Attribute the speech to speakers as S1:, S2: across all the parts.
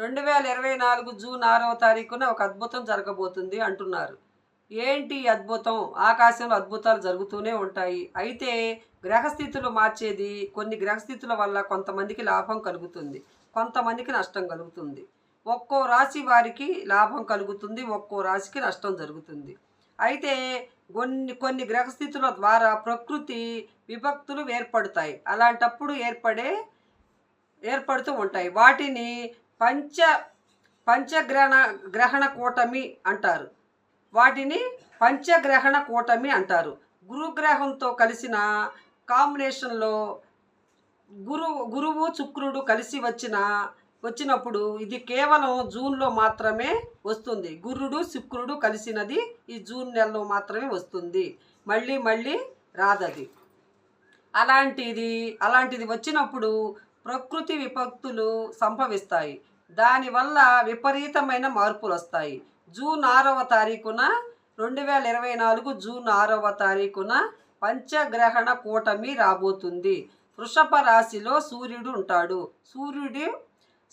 S1: 2024 June 6వ తారీఖున ఒక అద్భుతం జరగబోతుంది అంటున్నారు. ఏంటి అద్భుతం? ఆకాశంలో అద్భుతాలు జరుగుతూనే ఉంటాయి. అయితే గ్రహస్థితులు మార్చేది కొన్ని గ్రహస్థితుల వల్ల కొంతమందికి లాభం కలుగుతుంది, కొంతమందికి నష్టం కలుగుతుంది. ఒక్కో రాశి వారికి లాభం కలుగుతుంది, ఒక్కో రాశికి నష్టం జరుగుతుంది. అయితే కొన్ని గ్రహస్థితుల ద్వారా ప్రకృతి విభక్తులు ఏర్పడతాయి. అలాంటప్పుడు ఏర్పడుతూ ఉంటాయి. వాటిని పంచ పంచగ్రహణ కూటమి అంటారు. వాటిని పంచగ్రహణ కూటమి అంటారు. గురుగ్రహంతో కలిసిన కాంబినేషన్లో గురువు శుక్రుడు కలిసి వచ్చినప్పుడు ఇది కేవలం జూన్లో మాత్రమే వస్తుంది. గురుడు శుక్రుడు కలిసినది ఈ జూన్ నెలలో మాత్రమే వస్తుంది. మళ్ళీ రాదది. అలాంటిది వచ్చినప్పుడు ప్రకృతి విపత్తులు సంభవిస్తాయి. దానివల్ల విపరీతమైన మార్పులు వస్తాయి. జూన్ 6వ తారీఖున 2024 జూన్ 6వ తారీఖున పంచగ్రహణ కూటమి రాబోతుంది. వృషభ రాశిలో సూర్యుడు ఉంటాడు.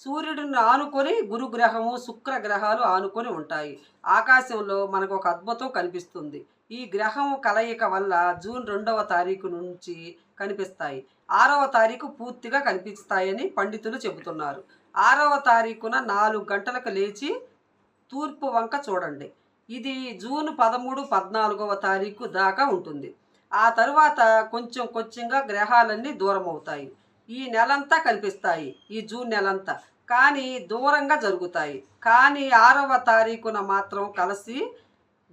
S1: సూర్యుడిని ఆనుకొని గురుగ్రహము శుక్రగ్రహాలు ఆనుకొని ఉంటాయి. ఆకాశంలో మనకు ఒక అద్భుతం కనిపిస్తుంది. ఈ గ్రహం కలయిక వల్ల జూన్ 2వ తారీఖు నుంచి కనిపిస్తాయి. 6వ తారీఖు పూర్తిగా కనిపిస్తాయని పండితులు చెబుతున్నారు. 6వ తారీఖున 4 గంటలకు లేచి తూర్పు వంక చూడండి. ఇది జూన్ 13, 14వ తారీఖు దాకా ఉంటుంది. ఆ తరువాత కొంచెంగా గ్రహాలన్నీ దూరం అవుతాయి. ఈ నెలంతా కనిపిస్తాయి, ఈ జూన్ నెలంతా. కానీ దూరంగా జరుగుతాయి. కానీ 6వ తారీఖున మాత్రం కలిసి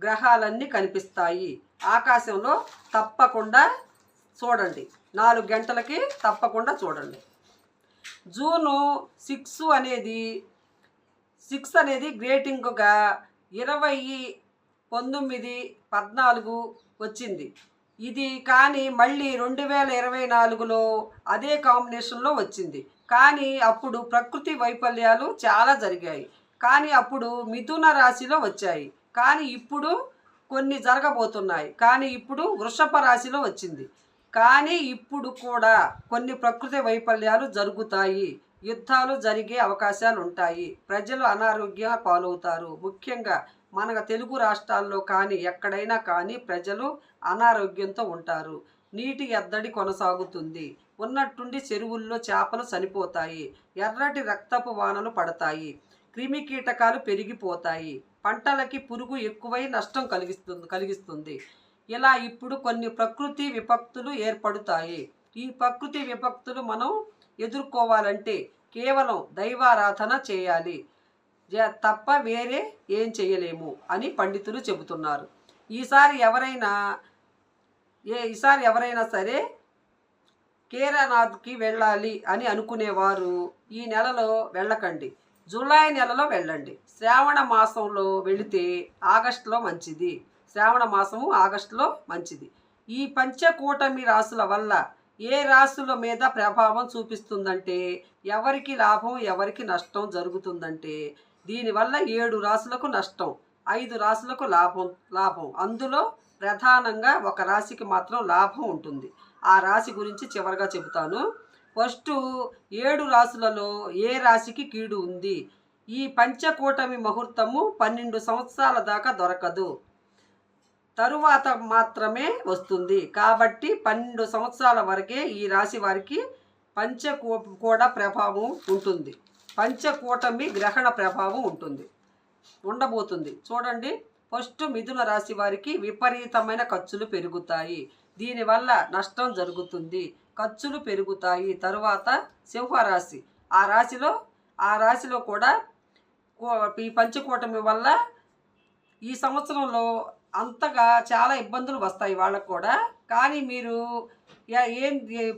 S1: గ్రహాలన్నీ కనిపిస్తాయి. ఆకాశంలో తప్పకుండా చూడండి. 4 గంటలకి తప్పకుండా చూడండి. జూను 6 అనేది గ్రేటింగ్గా 20, 19, 14 వచ్చింది. ఇది కానీ మళ్ళీ 2024లో అదే కాంబినేషన్లో వచ్చింది. కానీ అప్పుడు ప్రకృతి వైఫల్యాలు చాలా జరిగాయి. కానీ అప్పుడు మిథున రాశిలో వచ్చాయి. కానీ ఇప్పుడు కొన్ని జరగబోతున్నాయి. కానీ ఇప్పుడు వృషభ రాశిలో వచ్చింది. కానీ ఇప్పుడు కూడా కొన్ని ప్రకృతి వైఫల్యాలు జరుగుతాయి. యుద్ధాలు జరిగే అవకాశాలు ఉంటాయి. ప్రజలు అనారోగ్య పాలవుతారు. ముఖ్యంగా మన తెలుగు రాష్ట్రాల్లో కానీ ఎక్కడైనా కానీ ప్రజలు అనారోగ్యంతో ఉంటారు. నీటి ఎద్దడి కొనసాగుతుంది. ఉన్నట్టుండి చెరువుల్లో చేపలు చనిపోతాయి. ఎర్రటి రక్తపు వానలు పడతాయి. క్రిమి కీటకాలు పెరిగిపోతాయి. పంటలకి పురుగు ఎక్కువై నష్టం కలిగిస్తుంది. ఇలా ఇప్పుడు కొన్ని ప్రకృతి విపత్తులు ఏర్పడతాయి. ఈ ప్రకృతి విపత్తులు మనం ఎదుర్కోవాలంటే కేవలం దైవారాధన చేయాలి తప్ప వేరే ఏం చేయలేము అని పండితులు చెబుతున్నారు. ఈసారి ఎవరైనా సరే కేదార్నాథ్కి వెళ్ళాలి అని అనుకునేవారు ఈ నెలలో వెళ్ళకండి. జూలై నెలలో వెళ్ళండి. శ్రావణ మాసంలో వెళితే ఆగస్టులో మంచిది. శ్రావణ మాసము ఆగస్టులో మంచిది. ఈ పంచకూటమి రాశుల వల్ల ఏ రాశుల మీద ప్రభావం చూపిస్తుందంటే ఎవరికి లాభం ఎవరికి నష్టం జరుగుతుందంటే దీనివల్ల 7 రాశులకు నష్టం, 5 రాశులకు లాభం. అందులో ప్రధానంగా ఒక రాశికి మాత్రం లాభం ఉంటుంది. ఆ రాశి గురించి చివరిగా చెబుతాను. ఫస్ట్ 7 రాశులలో ఏ రాశికి కీడు ఉంది? ఈ పంచకూటమి ముహూర్తము 12 సంవత్సరాల దాకా దొరకదు, తరువాత మాత్రమే వస్తుంది. కాబట్టి 12 సంవత్సరాల వరకే ఈ రాశి వారికి కూడా ప్రభావం ఉంటుంది. పంచకూటమి గ్రహణ ప్రభావం ఉండబోతుంది. చూడండి, ఫస్ట్ మిథున రాశి వారికి విపరీతమైన ఖర్చులు పెరుగుతాయి. దీనివల్ల నష్టం జరుగుతుంది, ఖర్చులు పెరుగుతాయి. తరువాత సింహరాశి, ఆ రాశిలో కూడా ఈ పంచకూటమి వల్ల ఈ సంవత్సరంలో అంతగా చాలా ఇబ్బందులు వస్తాయి వాళ్ళకు కూడా. కానీ మీరు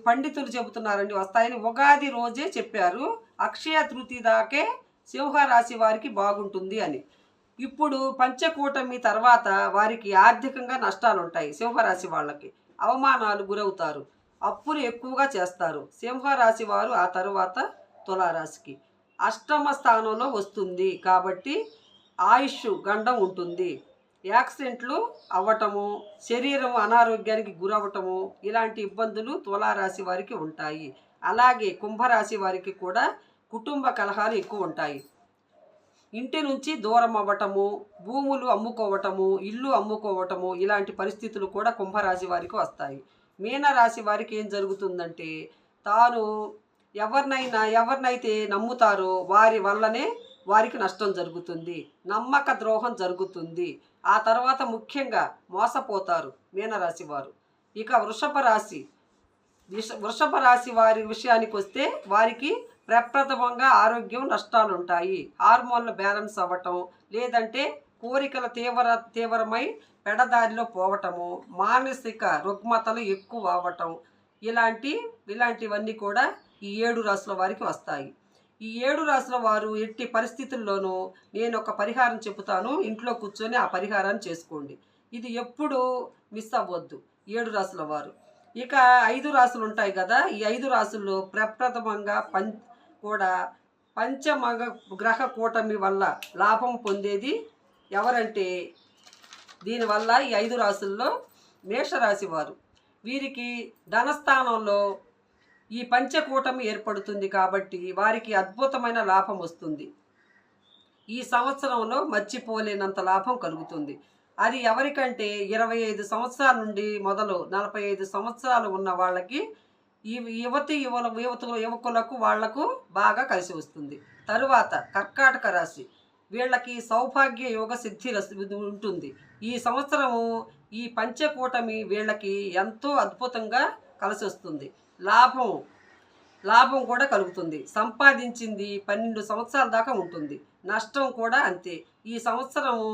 S1: పండితులు చెబుతున్నారండి వస్తాయని ఉగాది రోజే చెప్పారు. అక్షయ తృతీయ దాకే సింహరాశి వారికి బాగుంటుంది అని. ఇప్పుడు పంచకూటమి తర్వాత వారికి ఆర్థికంగా నష్టాలు ఉంటాయి. సింహరాశి వాళ్ళకి అవమానాలు గురవుతారు, అప్పులు ఎక్కువగా చేస్తారు. సింహరాశి వారు ఆ తరువాత తులారాశికి అష్టమ స్థానంలో వస్తుంది. కాబట్టి ఆయుష్ గండం ఉంటుంది. యాక్సిడెంట్లు అవ్వటము, శరీరం అనారోగ్యానికి గురవటము, ఇలాంటి ఇబ్బందులు తులారాశి వారికి ఉంటాయి. అలాగే కుంభరాశి వారికి కూడా కుటుంబ కలహాలు ఎక్కువ ఉంటాయి. ఇంటి నుంచి దూరం అవ్వటము, భూములు అమ్ముకోవటము, ఇల్లు అమ్ముకోవటము, ఇలాంటి పరిస్థితులు కూడా కుంభరాశి వారికి వస్తాయి. మీనరాశి వారికి ఏం జరుగుతుందంటే, తాను ఎవరినైతే నమ్ముతారో వారి వల్లనే వారికి నష్టం జరుగుతుంది, నమ్మక ద్రోహం జరుగుతుంది. ఆ తర్వాత ముఖ్యంగా మోసపోతారు మీనరాశి వారు. ఇక వృషభ రాశి వారి విషయానికి వస్తే వారికి ప్రప్రథమంగా ఆరోగ్యం నష్టాలు ఉంటాయి. హార్మోన్ల బ్యాలెన్స్ అవ్వటం, లేదంటే కోరికల తీవ్రమై పెడదారిలో పోవటము, మానసిక రుగ్మతలు ఎక్కువ అవ్వటం, ఇలాంటివన్నీ కూడా ఈ 7 రాశుల వారికి వస్తాయి. ఈ 7 రాశుల వారు ఎట్టి పరిస్థితుల్లోనూ నేను ఒక పరిహారం చెబుతాను, ఇంట్లో కూర్చొని ఆ పరిహారాన్ని చేసుకోండి. ఇది ఎప్పుడు మిస్ అవ్వద్దు 7 రాశుల వారు. ఇక 5 రాశులు ఉంటాయి కదా, ఈ 5 రాశుల్లో ప్రప్రథమంగా పంచమగ గ్రహ కూటమి వల్ల లాభం పొందేది ఎవరంటే, దీనివల్ల ఈ 5 రాశుల్లో మేషరాశి వారు. వీరికి ధనస్థానంలో ఈ పంచకూటమి ఏర్పడుతుంది కాబట్టి వారికి అద్భుతమైన లాభం వస్తుంది. ఈ సంవత్సరంలో మర్చిపోలేనంత లాభం కలుగుతుంది. అది ఎవరికంటే 25 సంవత్సరాల నుండి మొదలు 45 సంవత్సరాలు ఉన్న వాళ్ళకి, ఈ యువకులకు వాళ్లకు బాగా కలిసి వస్తుంది. తరువాత కర్కాటక రాశి, వీళ్ళకి సౌభాగ్య యోగ సిద్ధి ఉంటుంది. ఈ సంవత్సరము ఈ పంచకూటమి వీళ్ళకి ఎంతో అద్భుతంగా కలిసి వస్తుంది. లాభం కూడా కలుగుతుంది. సంపాదించింది 12 సంవత్సరాల దాకా ఉంటుంది. నష్టం కూడా అంతే. ఈ సంవత్సరము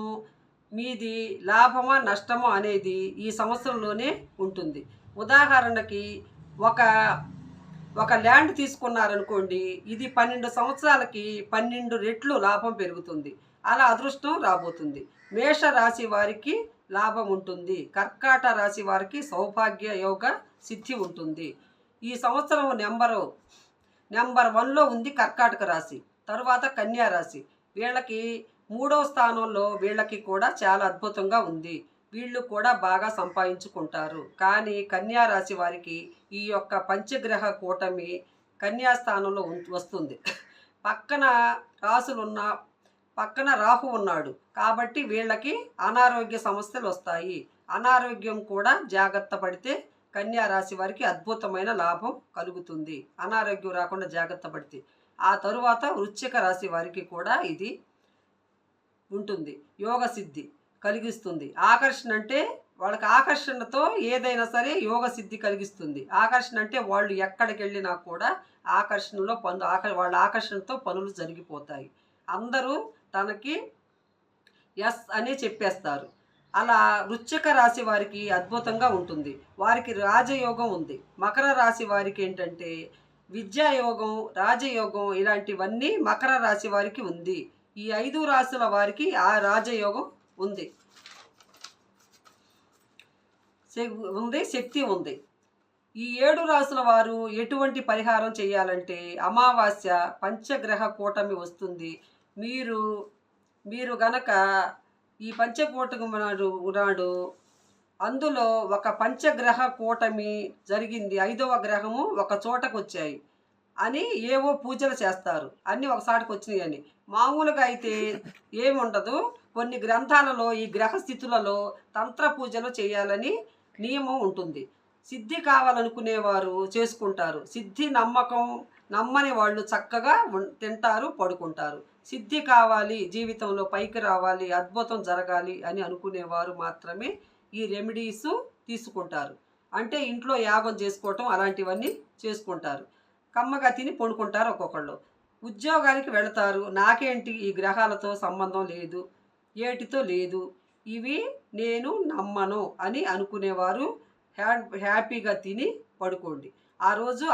S1: మీది లాభమా నష్టమా అనేది ఈ సంవత్సరంలోనే ఉంటుంది. ఉదాహరణకి ఒక ల్యాండ్ తీసుకున్నారనుకోండి, ఇది 12 సంవత్సరాలకి 12 రెట్లు లాభం పెరుగుతుంది. అలా అదృష్టం రాబోతుంది. మేష రాశి వారికి లాభం ఉంటుంది. కర్కాట రాశి వారికి సౌభాగ్య యోగ సిద్ధి ఉంటుంది. ఈ సంవత్సరం నెంబర్ 1లో ఉంది కర్కాటక రాశి. తరువాత కన్యా రాశి, వీళ్ళకి 3వ స్థానంలో వీళ్ళకి కూడా చాలా అద్భుతంగా ఉంది. వీళ్ళు కూడా బాగా సంపాదించుకుంటారు. కానీ కన్యా రాశి వారికి ఈ యొక్క పంచగ్రహ కూటమి కన్యాస్థానంలో వస్తుంది. పక్కన రాహు ఉన్నాడు కాబట్టి వీళ్ళకి అనారోగ్య సమస్యలు వస్తాయి. అనారోగ్యం కూడా జాగ్రత్త పడితే కన్యా రాశి వారికి అద్భుతమైన లాభం కలుగుతుంది, అనారోగ్యం రాకుండా జాగ్రత్త పడితే. ఆ తరువాత వృశ్చిక రాశి వారికి కూడా ఇది ఉంటుంది, యోగ సిద్ధి కలిగిస్తుంది. ఆకర్షణ అంటే వాళ్ళకి ఆకర్షణతో ఏదైనా సరే యోగ సిద్ధి కలిగిస్తుంది. ఆకర్షణ అంటే వాళ్ళు ఎక్కడికి వెళ్ళినా కూడా వాళ్ళ ఆకర్షణతో పనులు జరిగిపోతాయి. అందరూ తనకి ఎస్ అనే చెప్పేస్తారు. అలా వృశ్చిక రాశి వారికి అద్భుతంగా ఉంటుంది. వారికి రాజయోగం ఉంది. మకర రాశి వారికి ఏంటంటే విద్యాయోగం, రాజయోగం ఇలాంటివన్నీ మకర రాశి వారికి ఉంది. ఈ 5 రాశుల వారికి ఆ రాజయోగం ఉంది, శక్తి ఉంది. ఈ 7 రాశుల వారు ఎటువంటి పరిహారం చేయాలంటే, అమావాస్య పంచగ్రహ కూటమి వస్తుంది. మీరు గనక ఈ పంచకూటమి నాడు అందులో ఒక పంచగ్రహ కూటమి జరిగింది, 5వ గ్రహము ఒక చోటకు వచ్చాయి అని ఏవో పూజలు చేస్తారు, అన్నీ ఒకసారికి వచ్చినాయి అని. మామూలుగా అయితే ఏముండదు. కొన్ని గ్రంథాలలో ఈ గ్రహ స్థితులలో తంత్ర పూజలు చేయాలని నియమం ఉంటుంది. సిద్ధి కావాలనుకునేవారు చేసుకుంటారు. సిద్ధి నమ్మని వాళ్ళు చక్కగా తింటారు, పడుకుంటారు. సిద్ధి కావాలి, జీవితంలో పైకి రావాలి, అద్భుతం జరగాలి అని అనుకునేవారు మాత్రమే ఈ రెమెడీస్ తీసుకుంటారు. అంటే ఇంట్లో యాగం చేసుకోవటం అలాంటివన్నీ చేసుకుంటారు. కమ్మగా తిని పడుకుంటారు. ఒక్కొక్కళ్ళు ఉద్యోగానికి వెళతారు. నాకేంటి ఈ గ్రహాలతో సంబంధం లేదు, ఏటితో లేదు, ఇవి నేను నమ్మను అని అనుకునేవారు హ్యాపీగా తిని పడుకోండి. ఆ రోజు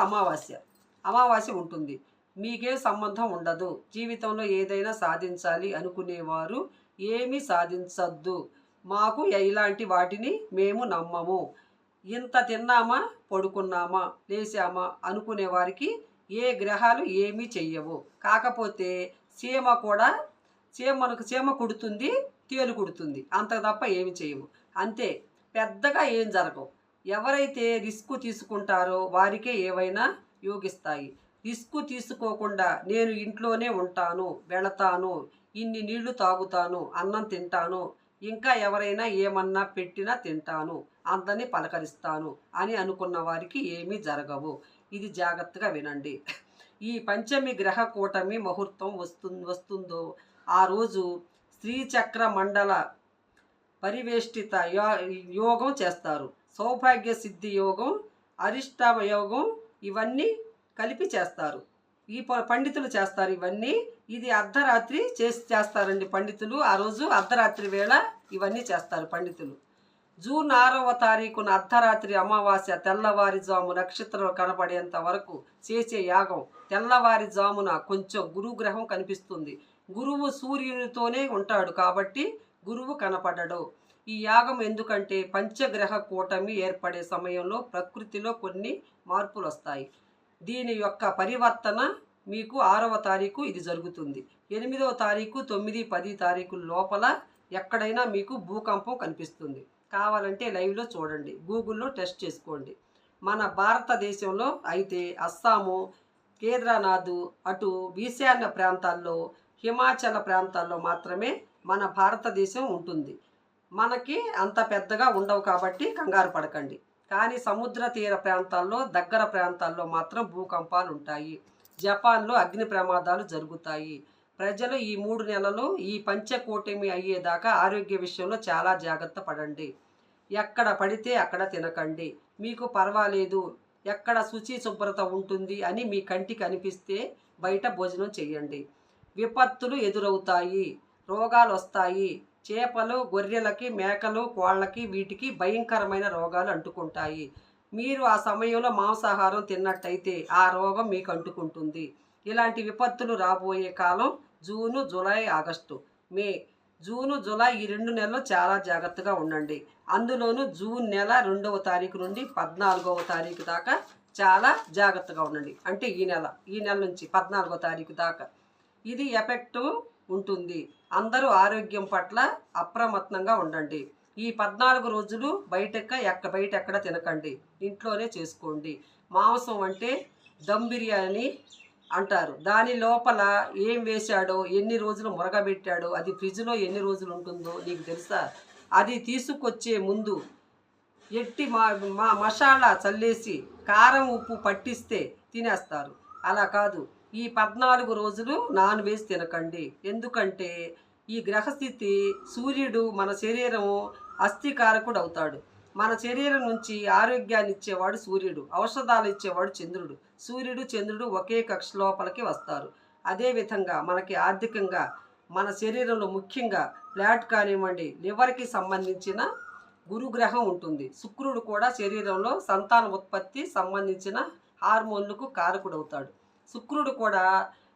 S1: అమావాస్య ఉంటుంది. మీకే సంబంధం ఉండదు. జీవితంలో ఏదైనా సాధించాలి అనుకునేవారు ఏమీ సాధించద్దు. మాకు ఇలాంటి వాటిని మేము నమ్మము, ఇంత తిన్నామా పడుకున్నామా లేచామా అనుకునే వారికి ఏ గ్రహాలు ఏమీ చెయ్యవు. కాకపోతే చీమ కుడుతుంది, తేలు కుడుతుంది, అంత తప్ప ఏమి చేయవు. అంతే, పెద్దగా ఏం జరగవు. ఎవరైతే రిస్క్ తీసుకుంటారో వారికే ఏవైనా యోగిస్తాయి. రిస్క్ తీసుకోకుండా నేను ఇంట్లోనే ఉంటాను, వెళతాను, ఇన్ని నీళ్లు తాగుతాను, అన్నం తింటాను, ఇంకా ఎవరైనా ఏమన్నా పెట్టినా తింటాను, అందరినీ పలకరిస్తాను అని అనుకున్న వారికి ఏమీ జరగవు. ఇది జాగ్రత్తగా వినండి. ఈ పంచమి గ్రహ కూటమి ముహూర్తం వస్తుందో ఆ రోజు శ్రీచక్ర మండల పరివేష్టిత యోగం చేస్తారు. సౌభాగ్య సిద్ధి యోగం, అరిష్టమ యోగం ఇవన్నీ కలిపి చేస్తారు. ఈ పండితులు చేస్తారు ఇవన్నీ. ఇది అర్ధరాత్రి చేస్తారండి పండితులు. ఆ రోజు అర్ధరాత్రి వేళ ఇవన్నీ చేస్తారు పండితులు. జూన్ 6వ తారీఖున అర్ధరాత్రి అమావాస్య తెల్లవారుజాము నక్షత్రం కనపడేంత వరకు చేసే యాగం. తెల్లవారుజామున కొంచెం గురుగ్రహం కనిపిస్తుంది. గురువు సూర్యునితోనే ఉంటాడు కాబట్టి గురువు కనపడడు. ఈ యాగం ఎందుకంటే పంచగ్రహ కూటమి ఏర్పడే సమయంలో ప్రకృతిలో కొన్ని మార్పులు వస్తాయి. దీని యొక్క పరివర్తన మీకు 6వ తారీఖు ఇది జరుగుతుంది. 8వ తారీఖు, 9, 10 తారీఖుల లోపల ఎక్కడైనా మీకు భూకంపం కనిపిస్తుంది. కావాలంటే లైవ్లో చూడండి, గూగుల్లో టెస్ట్ చేసుకోండి. మన భారతదేశంలో అయితే అస్సాము, కేదార్నాథ్, అటు ఈశాన్య ప్రాంతాల్లో, హిమాచల ప్రాంతాల్లో మాత్రమే మన భారతదేశం ఉంటుంది. మనకి అంత పెద్దగా ఉండవు కాబట్టి కంగారు పడకండి. కానీ సముద్ర తీర ప్రాంతాల్లో, దగ్గర ప్రాంతాల్లో మాత్రం భూకంపాలు ఉంటాయి. జపాన్లో అగ్ని ప్రమాదాలు జరుగుతాయి. ప్రజలు ఈ 3 నెలలు ఈ పంచకూటమి అయ్యేదాకా ఆరోగ్య విషయంలో చాలా జాగ్రత్త పడండి. ఎక్కడ పడితే అక్కడ తినకండి. మీకు పర్వాలేదు, ఎక్కడ శుచి శుభ్రత ఉంటుంది అని మీ కంటికి అనిపిస్తే బయట భోజనం చేయండి. విపత్తులు ఎదురవుతాయి, రోగాలు వస్తాయి. చేపలు, గొర్రెలకి, మేకలు, కోళ్ళకి వీటికి భయంకరమైన రోగాలు అంటుకుంటాయి. మీరు ఆ సమయంలో మాంసాహారం తిన్నట్టయితే ఆ రోగం మీకు అంటుకుంటుంది. ఇలాంటి విపత్తులు రాబోయే కాలం జూను, జూలై, ఆగస్టు, మే. జూను, జూలై ఈ 2 నెలలు చాలా జాగ్రత్తగా ఉండండి. అందులోనూ జూన్ నెల 2వ తారీఖు నుండి 14వ తారీఖు దాకా చాలా జాగ్రత్తగా ఉండండి. అంటే ఈ నెల నుంచి 14వ తారీఖు దాకా ఇది ఎఫెక్ట్ ఉంటుంది. అందరూ ఆరోగ్యం పట్ల అప్రమత్తంగా ఉండండి. ఈ 14 రోజులు బయట ఎక్కడ తినకండి, ఇంట్లోనే చేసుకోండి. మాంసం అంటే దమ్ బిర్యానీ అంటారు. దాని లోపల ఏం వేశాడో, ఎన్ని రోజులు మురగబెట్టాడో, అది ఫ్రిడ్జ్లో ఎన్ని రోజులు ఉంటుందో నీకు తెలుసా? అది తీసుకొచ్చే ముందు ఎట్టి మసాలా చల్లేసి కారం ఉప్పు పట్టిస్తే తినేస్తారు. అలా కాదు, ఈ 14 రోజులు నాన్ వెజ్ తినకండి. ఎందుకంటే ఈ గ్రహస్థితి సూర్యుడు మన శరీరం అస్థికారకుడు అవుతాడు. మన శరీరం నుంచి ఆరోగ్యాన్ని ఇచ్చేవాడు సూర్యుడు, ఔషధాలు ఇచ్చేవాడు చంద్రుడు. సూర్యుడు, చంద్రుడు ఒకే కక్ష లోపలికి వస్తారు. అదేవిధంగా మనకి ఆర్థికంగా మన శరీరంలో ముఖ్యంగా ఫ్లాట్ కానివ్వండి, లివర్కి సంబంధించిన గురుగ్రహం ఉంటుంది. శుక్రుడు కూడా శరీరంలో సంతాన ఉత్పత్తి సంబంధించిన హార్మోన్లకు కారకుడవుతాడు. శుక్రుడు కూడా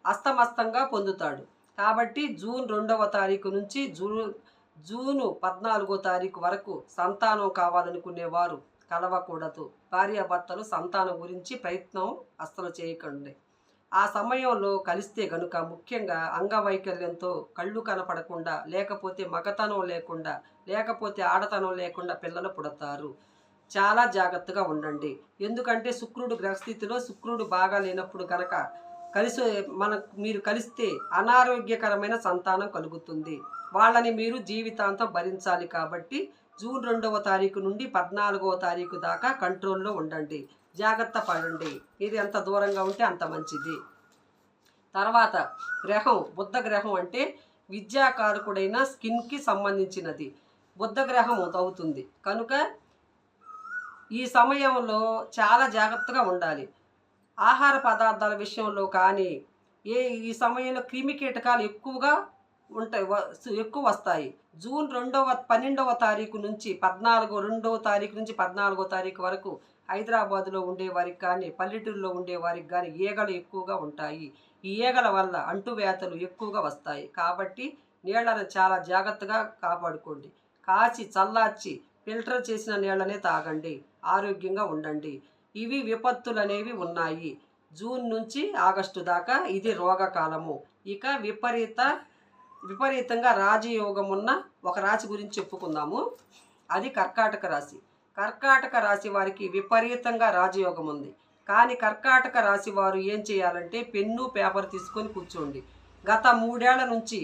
S1: అస్తమస్తంగా పొందుతాడు. కాబట్టి జూన్ 2వ తారీఖు నుంచి జూను 14వ తారీఖు వరకు సంతానం కావాలనుకునేవారు కలవకూడదు. భార్యాభర్తలు సంతానం గురించి ప్రయత్నం అస్సలు చేయకండి. ఆ సమయంలో కలిస్తే గనుక ముఖ్యంగా అంగవైకల్యంతో కళ్ళు కనపడకుండా, లేకపోతే మగతనం లేకుండా, లేకపోతే ఆడతనం లేకుండా పిల్లలు పుడతారు. చాలా జాగ్రత్తగా ఉండండి. ఎందుకంటే శుక్రుడు గ్రహస్థితిలో శుక్రుడు బాగా లేనప్పుడు కనుక మీరు కలిస్తే అనారోగ్యకరమైన సంతానం కలుగుతుంది. వాళ్ళని మీరు జీవితాంతం భరించాలి. కాబట్టి జూన్ 2వ తారీఖు నుండి 14వ తారీఖు దాకా కంట్రోల్లో ఉండండి, జాగ్రత్త పడండి. ఇది ఎంత దూరంగా ఉంటే అంత మంచిది. తర్వాత గ్రహం బుధ గ్రహం అంటే విద్యాకారకుడైన స్కిన్కి సంబంధించినది బుధ గ్రహం అవుతుంది. కనుక ఈ సమయంలో చాలా జాగ్రత్తగా ఉండాలి. ఆహార పదార్థాల విషయంలో కానీ ఈ సమయంలో క్రిమి కీటకాలు ఎక్కువగా ఎక్కువ వస్తాయి. జూన్ 12వ తారీఖు నుంచి 2వ తారీఖు నుంచి 14వ తారీఖు వరకు హైదరాబాదులో ఉండేవారికి కానీ, పల్లెటూరులో ఉండేవారికి కానీ ఈగలు ఎక్కువగా ఉంటాయి. ఈ ఈగల వల్ల అంటువ్యాధులు ఎక్కువగా వస్తాయి. కాబట్టి నీళ్లను చాలా జాగ్రత్తగా కాపాడుకోండి. కాచి చల్లార్చి ఫిల్టర్ చేసిన నీళ్ళనే తాగండి. ఆరోగ్యంగా ఉండండి. ఇవి విపత్తులు అనేవి ఉన్నాయి. జూన్ నుంచి ఆగస్టు దాకా ఇది రోగకాలము. ఇక విపరీతంగా రాజయోగం ఉన్న ఒక రాశి గురించి చెప్పుకుందాము. అది కర్కాటక రాశి. కర్కాటక రాశి వారికి విపరీతంగా రాజయోగం ఉంది. కానీ కర్కాటక రాశి వారు ఏం చేయాలంటే పెన్ను పేపర్ తీసుకొని కూర్చోండి. గత 3 ఏళ్ల నుంచి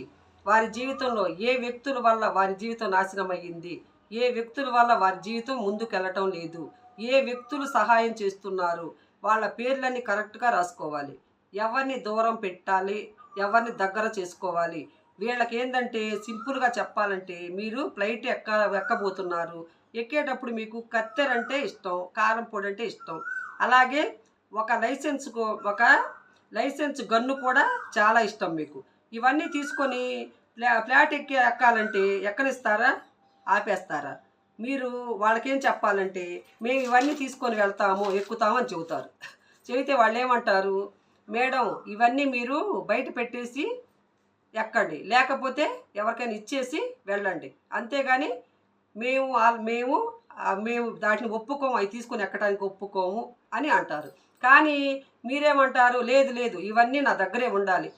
S1: వారి జీవితంలో ఏ వ్యక్తుల వల్ల వారి జీవితం నాశనం అయ్యింది, ఏ వ్యక్తుల వల్ల వారి జీవితం ముందుకెళ్ళటం లేదు, ఏ వ్యక్తులు సహాయం చేస్తున్నారు, వాళ్ళ పేర్లన్నీ కరెక్ట్గా రాసుకోవాలి. ఎవరిని దూరం పెట్టాలి, ఎవరిని దగ్గర చేసుకోవాలి. వీళ్ళకి ఏంటంటే సింపుల్గా చెప్పాలంటే, మీరు ఫ్లైట్ ఎక్కబోతున్నారు. ఎక్కేటప్పుడు మీకు కత్తెర అంటే ఇష్టం, కారం పొడి అంటే ఇష్టం. అలాగే ఒక లైసెన్స్ గన్ను కూడా చాలా ఇష్టం మీకు. ఇవన్నీ తీసుకొని ఫ్లాట్ ఎక్కాలంటే ఎక్కనిస్తారా, ఆపేస్తారా? మీరు వాళ్ళకేం చెప్పాలంటే, మేము ఇవన్నీ తీసుకొని వెళ్తాము, ఎక్కుతామని చెబుతారు. చెబితే వాళ్ళు ఏమంటారు, మేడం ఇవన్నీ మీరు బయట పెట్టేసి ఎక్కండి, లేకపోతే ఎవరికైనా ఇచ్చేసి వెళ్ళండి, అంతేగాని మేము దాటిని ఒప్పుకోము, అవి తీసుకొని ఎక్కడానికి ఒప్పుకోము అని అంటారు. కానీ మీరేమంటారు, లేదు లేదు ఇవన్నీ నా దగ్గరే ఉండాలి,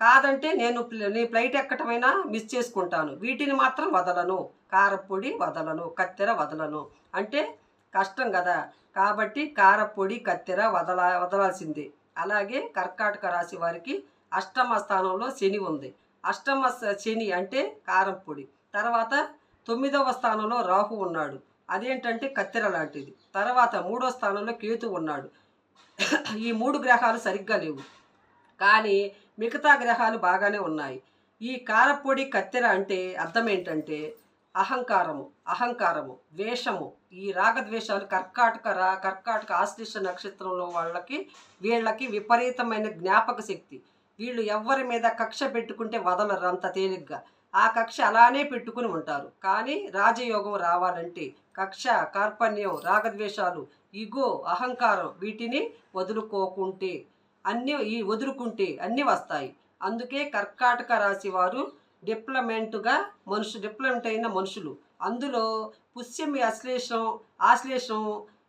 S1: కాదంటే నీ ఫ్లైట్ ఎక్కటమైనా మిస్ చేసుకుంటాను, వీటిని మాత్రం వదలను, కారపొడి వదలను, కత్తెర వదలను అంటే కష్టం కదా. కాబట్టి కారపొడి కత్తెర వదలాల్సిందే. అలాగే కర్కాటక రాశి వారికి అష్టమ స్థానంలో శని ఉంది. అష్టమ శని అంటే కారం పొడి. తర్వాత 9వ స్థానంలో రాహు ఉన్నాడు, అదేంటంటే కత్తెర లాంటిది. తర్వాత 3వ స్థానంలో కేతు ఉన్నాడు. ఈ 3 గ్రహాలు సరిగ్గా లేవు, కానీ మిగతా గ్రహాలు బాగానే ఉన్నాయి. ఈ కారపొడి కత్తెర అంటే అర్థం ఏంటంటే అహంకారము, ద్వేషము. ఈ రాగద్వేషాలు కర్కాటక ఆశ్లేష నక్షత్రంలో వీళ్ళకి విపరీతమైన జ్ఞాపక శక్తి. వీళ్ళు ఎవరి మీద కక్ష పెట్టుకుంటే వదలరు అంత తేలిగ్గా. ఆ కక్ష అలానే పెట్టుకుని ఉంటారు. కానీ రాజయోగం రావాలంటే కక్ష, కార్పణ్యం, రాగద్వేషాలు, ఇగో, అహంకారం వీటిని వదులుకుంటే అన్నీ వస్తాయి. అందుకే కర్కాటక రాశి వారు డిప్లొమెంట్ అయిన మనుషులు. అందులో పుష్యమి ఆశ్లేషం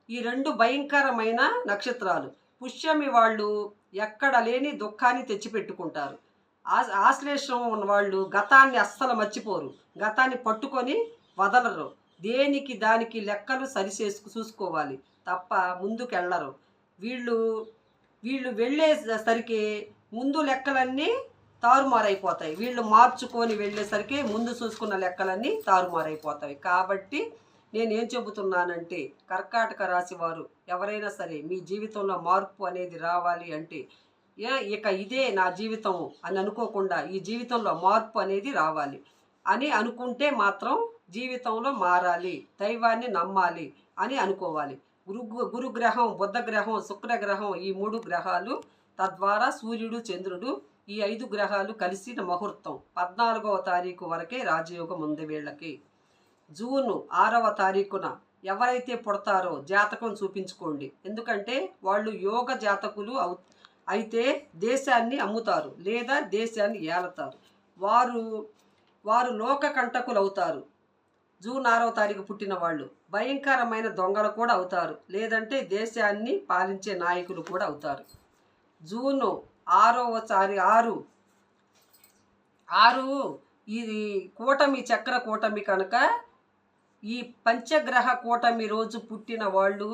S1: ఈ 2 భయంకరమైన నక్షత్రాలు. పుష్యమి వాళ్ళు ఎక్కడ లేని దుఃఖాన్ని తెచ్చిపెట్టుకుంటారు. ఆశ్లేషం ఉన్న వాళ్ళు గతాన్ని అస్సలు మర్చిపోరు, గతాన్ని పట్టుకొని వదలరు. దేనికి దానికి లెక్కలు చూసుకోవాలి తప్ప ముందుకెళ్ళరు. వీళ్ళు వెళ్ళేసరికి ముందు లెక్కలన్నీ తారుమారైపోతాయి. వీళ్ళు మార్చుకొని వెళ్ళేసరికి ముందు చూసుకున్న లెక్కలన్నీ తారుమారైపోతాయి. కాబట్టి నేనేం చెబుతున్నానంటే, కర్కాటక రాశి వారు ఎవరైనా సరే మీ జీవితంలో మార్పు అనేది రావాలి అంటే, ఇక ఇదే నా జీవితం అని అనుకోకుండా ఈ జీవితంలో మార్పు అనేది రావాలి అని అనుకుంటే మాత్రం జీవితంలో మారాలి, దైవాన్ని నమ్మాలి అని అనుకోవాలి. గురుగ్రహం, బుధగ్రహం, శుక్రగ్రహం ఈ 3 గ్రహాలు, తద్వారా సూర్యుడు, చంద్రుడు, ఈ 5 గ్రహాలు కలిసిన ముహూర్తం 14వ తారీఖు వరకే రాజయోగం ఉంది వీళ్ళకి. జూన్ 6వ తారీఖున ఎవరైతే పుడతారో జాతకం చూపించుకోండి. ఎందుకంటే వాళ్ళు యోగ జాతకులు అయితే దేశాన్ని అమ్ముతారు లేదా దేశాన్ని ఏలతారు. వారు లోక కంటకులు అవుతారు. జూన్ 6వ తారీఖు పుట్టిన వాళ్ళు భయంకరమైన దొంగలు కూడా అవుతారు, లేదంటే దేశాన్ని పాలించే నాయకులు కూడా అవుతారు. జూన్ 6 ఇది కూటమి, చక్ర కూటమి కనుక ఈ పంచగ్రహ కూటమి రోజు పుట్టిన వాళ్ళు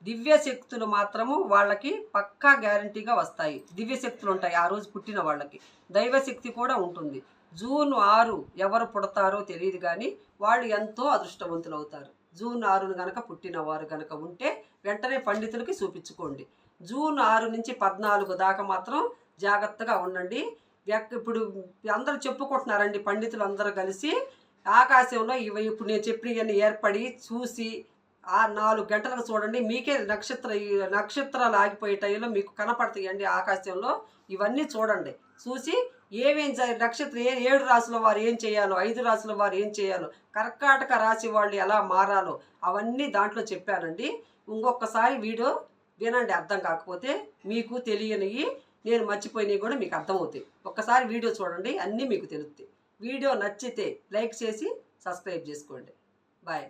S1: దివ్యశక్తులు మాత్రము వాళ్ళకి పక్కా గ్యారంటీగా వస్తాయి. దివ్యశక్తులు ఉంటాయి ఆ రోజు పుట్టిన వాళ్ళకి, దైవశక్తి కూడా ఉంటుంది. జూన్ 6 ఎవరు పుడతారో తెలియదు, కానీ వాళ్ళు ఎంతో అదృష్టవంతులు అవుతారు. జూన్ 6 కనుక పుట్టిన వారు కనుక ఉంటే వెంటనే పండితులకి చూపించుకోండి. జూన్ 6 నుంచి 14 దాకా మాత్రం జాగ్రత్తగా ఉండండి. ఇప్పుడు అందరూ చెప్పుకుంటున్నారండి, పండితులు అందరూ కలిసి ఆకాశంలో ఇప్పుడు నేను చెప్పినవన్నీ ఏర్పడి చూసి ఆ 4 గంటలకు చూడండి, మీకే నక్షత్రాలు ఆగిపోయే టైంలో మీకు కనపడతాయండి ఆకాశంలో. ఇవన్నీ చూడండి, చూసి నక్షత్రం 7 రాశుల వారు ఏం చేయాలో, 5 రాశుల వారు ఏం చేయాలో, కర్కాటక రాశి వాళ్ళు ఎలా మారాలో అవన్నీ దాంట్లో చెప్పానండి. ఇంకొకసారి వీడియో వినండి, అర్థం కాకపోతే మీకు తెలియనివి నేను మర్చిపోయినవి కూడా మీకు అర్థమవుతాయి. ఒక్కసారి వీడియో చూడండి, అన్నీ మీకు తెలుస్తాయి. వీడియో నచ్చితే లైక్ చేసి సబ్స్క్రైబ్ చేసుకోండి. బాయ్.